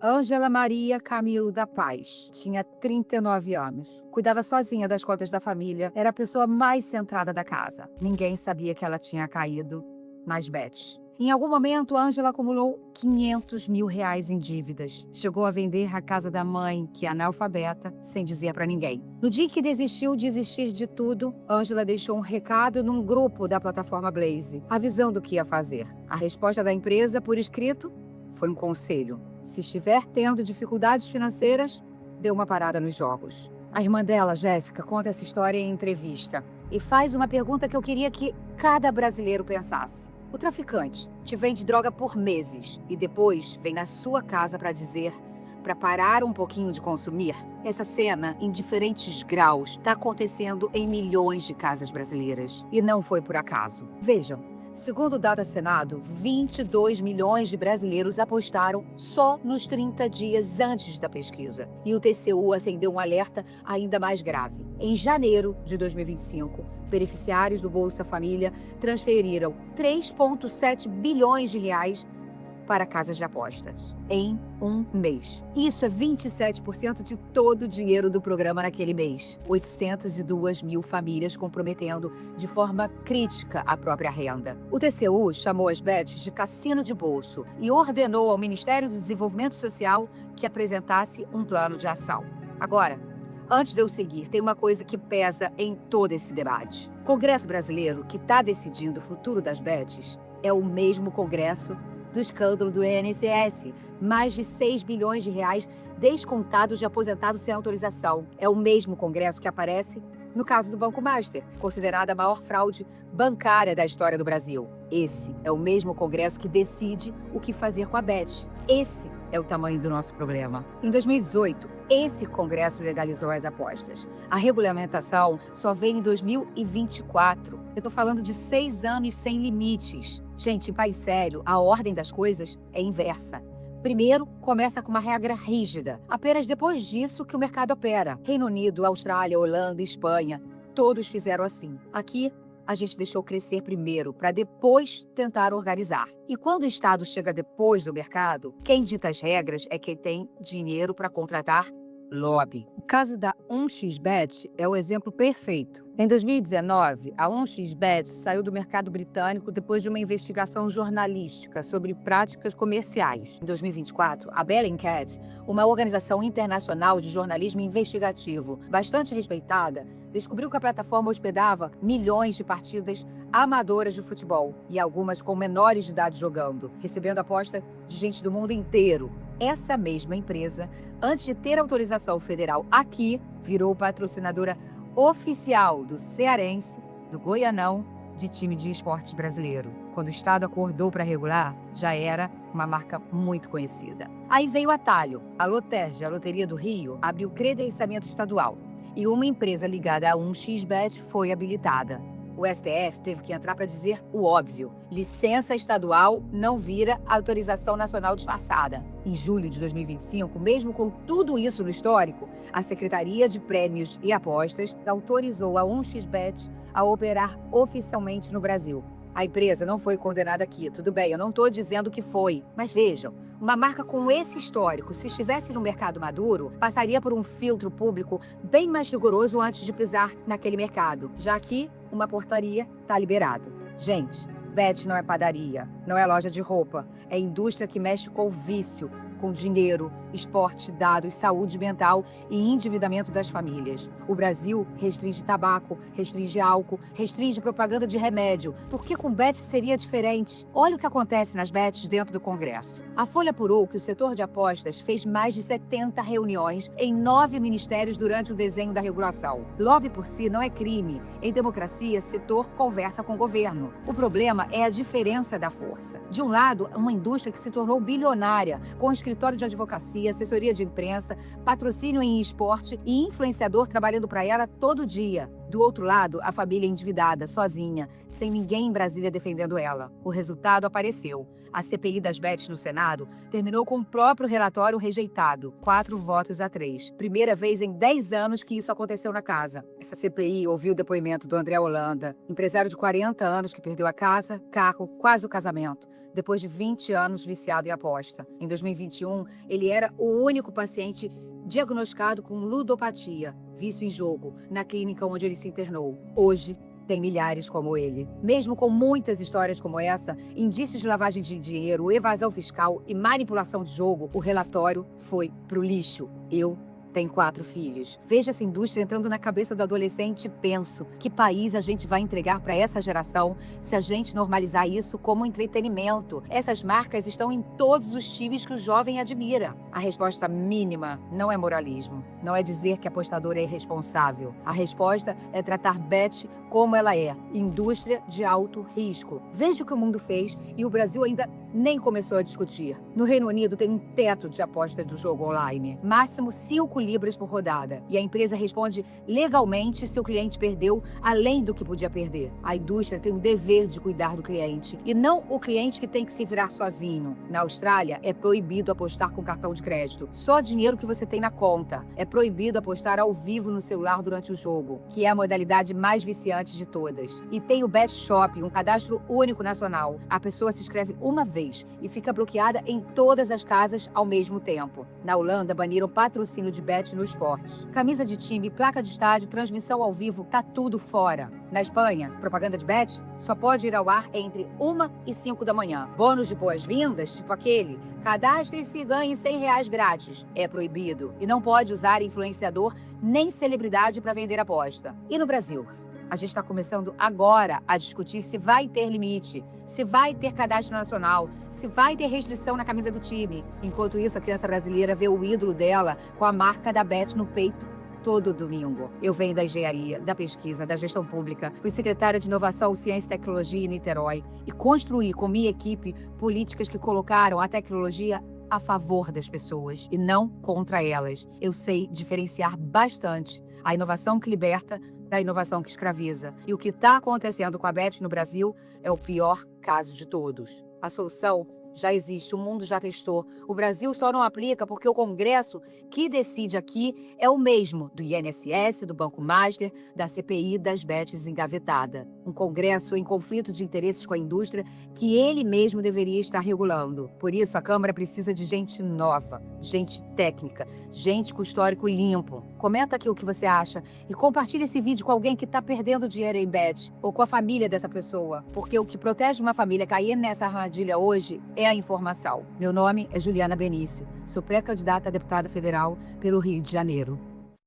Ângela Maria Camilo da Paz tinha 39 anos. Cuidava sozinha das contas da família, era a pessoa mais centrada da casa. Ninguém sabia que ela tinha caído nas bets. Em algum momento, Ângela acumulou 500 mil reais em dívidas. Chegou a vender a casa da mãe, que é analfabeta, sem dizer para ninguém. No dia que decidiu desistir de tudo, Ângela deixou um recado num grupo da plataforma Blaze, avisando o que ia fazer. A resposta da empresa, por escrito, foi um conselho. Se estiver tendo dificuldades financeiras, dê uma parada nos jogos. A irmã dela, Jéssica, conta essa história em entrevista e faz uma pergunta que eu queria que cada brasileiro pensasse. O traficante te vende droga por meses e depois vem na sua casa para dizer para parar um pouquinho de consumir? Essa cena, em diferentes graus, está acontecendo em milhões de casas brasileiras. E não foi por acaso. Vejam. Segundo o Data Senado, 22 milhões de brasileiros apostaram só nos 30 dias antes da pesquisa. E o TCU acendeu um alerta ainda mais grave. Em janeiro de 2025, beneficiários do Bolsa Família transferiram 3,7 bilhões de reais para casas de apostas em um mês. Isso é 27% de todo o dinheiro do programa naquele mês. 802 mil famílias comprometendo de forma crítica a própria renda. O TCU chamou as bets de cassino de bolso e ordenou ao Ministério do Desenvolvimento Social que apresentasse um plano de ação. Agora, antes de eu seguir, tem uma coisa que pesa em todo esse debate. O Congresso brasileiro, que está decidindo o futuro das bets, é o mesmo Congresso do escândalo do INSS, mais de 6 bilhões de reais descontados de aposentados sem autorização. É o mesmo Congresso que aparece no caso do Banco Master, considerada a maior fraude bancária da história do Brasil. Esse é o mesmo Congresso que decide o que fazer com a bet. Esse é o tamanho do nosso problema. Em 2018, esse Congresso legalizou as apostas. A regulamentação só vem em 2024. Eu estou falando de 6 anos sem limites. Gente, em país sério, a ordem das coisas é inversa. Primeiro, começa com uma regra rígida. Apenas depois disso que o mercado opera. Reino Unido, Austrália, Holanda, Espanha, todos fizeram assim. Aqui, a gente deixou crescer primeiro, para depois tentar organizar. E quando o Estado chega depois do mercado, quem dita as regras é quem tem dinheiro para contratar lobby. O caso da 1xBet é o exemplo perfeito. Em 2019, a 1xBet saiu do mercado britânico depois de uma investigação jornalística sobre práticas comerciais. Em 2024, a Bellingcat, uma organização internacional de jornalismo investigativo bastante respeitada, descobriu que a plataforma hospedava milhões de partidas amadoras de futebol e algumas com menores de idade jogando, recebendo aposta de gente do mundo inteiro. Essa mesma empresa, antes de ter autorização federal aqui, virou patrocinadora oficial do Cearense, do Goianão, de time de esportes brasileiro. Quando o Estado acordou para regular, já era uma marca muito conhecida. Aí veio o atalho. A Lotérgia, a Loteria do Rio, abriu credenciamento estadual e uma empresa ligada a 1xBet foi habilitada. O STF teve que entrar para dizer o óbvio. Licença estadual não vira autorização nacional disfarçada. Em julho de 2025, mesmo com tudo isso no histórico, a Secretaria de Prêmios e Apostas autorizou a 1xBet a operar oficialmente no Brasil. A empresa não foi condenada aqui, tudo bem, eu não estou dizendo que foi. Mas vejam, uma marca com esse histórico, se estivesse no mercado maduro, passaria por um filtro público bem mais rigoroso antes de pisar naquele mercado. Já aqui, uma portaria está liberado. Gente, bet não é padaria, não é loja de roupa, é indústria que mexe com o vício, com dinheiro, esporte, dados, saúde mental e endividamento das famílias. O Brasil restringe tabaco, restringe álcool, restringe propaganda de remédio. Por que com bet seria diferente? Olha o que acontece nas bets dentro do Congresso. A Folha apurou que o setor de apostas fez mais de 70 reuniões em 9 ministérios durante o desenho da regulação. Lobby por si não é crime. Em democracia, setor conversa com o governo. O problema é a diferença da força. De um lado, uma indústria que se tornou bilionária, com escritório de advocacia, assessoria de imprensa, patrocínio em esporte e influenciador trabalhando para ela todo dia. Do outro lado, a família endividada, sozinha, sem ninguém em Brasília defendendo ela. O resultado apareceu. A CPI das bets no Senado terminou com o próprio relatório rejeitado, 4 votos a 3. Primeira vez em 10 anos que isso aconteceu na casa. Essa CPI ouviu o depoimento do André Holanda, empresário de 40 anos que perdeu a casa, carro, quase o casamento, depois de 20 anos viciado em aposta. Em 2021, ele era o único paciente diagnosticado com ludopatia, vício em jogo, na clínica onde ele se internou. Hoje, tem milhares como ele. Mesmo com muitas histórias como essa, indícios de lavagem de dinheiro, evasão fiscal e manipulação de jogo, o relatório foi pro lixo. Eu tenho 4 filhos. Vejo essa indústria entrando na cabeça do adolescente e penso, que país a gente vai entregar para essa geração se a gente normalizar isso como entretenimento? Essas marcas estão em todos os times que o jovem admira. A resposta mínima não é moralismo. Não é dizer que a apostadora é irresponsável. A resposta é tratar bet como ela é, indústria de alto risco. Veja o que o mundo fez e o Brasil ainda nem começou a discutir. No Reino Unido tem um teto de apostas do jogo online, máximo 5 libras por rodada, e a empresa responde legalmente se o cliente perdeu além do que podia perder. A indústria tem o dever de cuidar do cliente, e não o cliente que tem que se virar sozinho. Na Austrália, é proibido apostar com cartão de crédito, só dinheiro que você tem na conta. É proibido apostar ao vivo no celular durante o jogo, que é a modalidade mais viciante de todas. E tem o Bet Shop, um cadastro único nacional. A pessoa se inscreve uma vez e fica bloqueada em todas as casas ao mesmo tempo. Na Holanda, baniram patrocínio de bet no esporte. Camisa de time, placa de estádio, transmissão ao vivo, tá tudo fora. Na Espanha, propaganda de bet só pode ir ao ar entre 1 e 5 da manhã. Bônus de boas-vindas, tipo aquele, cadastre-se e ganhe R$100 grátis. É proibido e não pode usar influenciador nem celebridade para vender aposta. E no Brasil? A gente está começando agora a discutir se vai ter limite, se vai ter cadastro nacional, se vai ter restrição na camisa do time. Enquanto isso, a criança brasileira vê o ídolo dela com a marca da Bet no peito todo domingo. Eu venho da engenharia, da pesquisa, da gestão pública, fui secretária de Inovação, Ciência e Tecnologia em Niterói e construí com minha equipe políticas que colocaram a tecnologia a favor das pessoas e não contra elas. Eu sei diferenciar bastante a inovação que liberta da inovação que escraviza. E o que está acontecendo com a Bet no Brasil é o pior caso de todos. A solução já existe, o mundo já testou. O Brasil só não aplica porque o Congresso que decide aqui é o mesmo do INSS, do Banco Master, da CPI das bets engavetada. Um Congresso em conflito de interesses com a indústria que ele mesmo deveria estar regulando. Por isso, a Câmara precisa de gente nova, gente técnica, gente com histórico limpo. Comenta aqui o que você acha e compartilhe esse vídeo com alguém que está perdendo dinheiro em bet ou com a família dessa pessoa, porque o que protege uma família cair nessa armadilha hoje é a informação. Meu nome é Juliana Benício, sou pré-candidata a deputada federal pelo Rio de Janeiro.